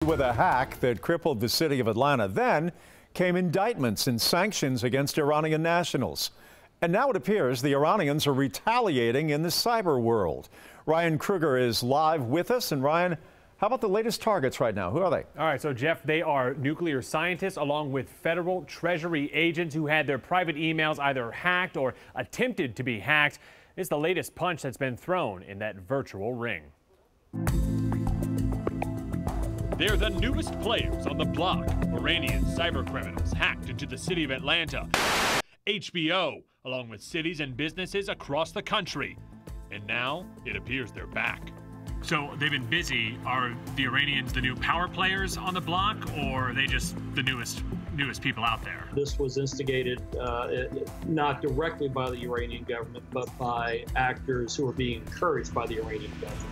With a hack that crippled the city of Atlanta. Then came indictments and sanctions against Iranian nationals. And now it appears the Iranians are retaliating in the cyber world. Ryan Kruger is live with us. And Ryan, how about the latest targets right now? Who are they? All right, so Jeff, they are nuclear scientists along with federal Treasury agents who had their private emails either hacked or attempted to be hacked. It's the latest punch that's been thrown in that virtual ring. They're the newest players on the block. Iranian cybercriminals hacked into the city of Atlanta, HBO, along with cities and businesses across the country. And now it appears they're back. So they've been busy. Are the Iranians the new power players on the block, or are they just the newest people out there? This was instigated not directly by the Iranian government, but by actors who are being encouraged by the Iranian government.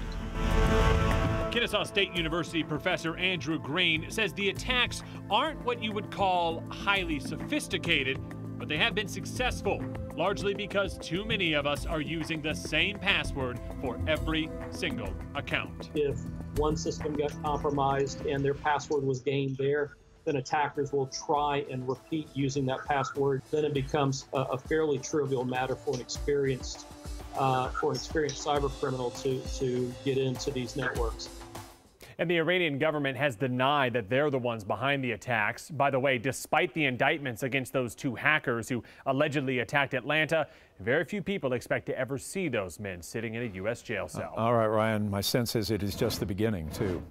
Kennesaw State University professor Andrew Green says the attacks aren't what you would call highly sophisticated, but they have been successful, largely because too many of us are using the same password for every single account. If one system got compromised and their password was gained there, then attackers will try and repeat using that password. Then it becomes a fairly trivial matter for an experienced cyber criminal to get into these networks. And the Iranian government has denied that they're the ones behind the attacks. By the way, despite the indictments against those two hackers who allegedly attacked Atlanta, very few people expect to ever see those men sitting in a U.S. jail cell. All right, Ryan, my sense is it is just the beginning, too.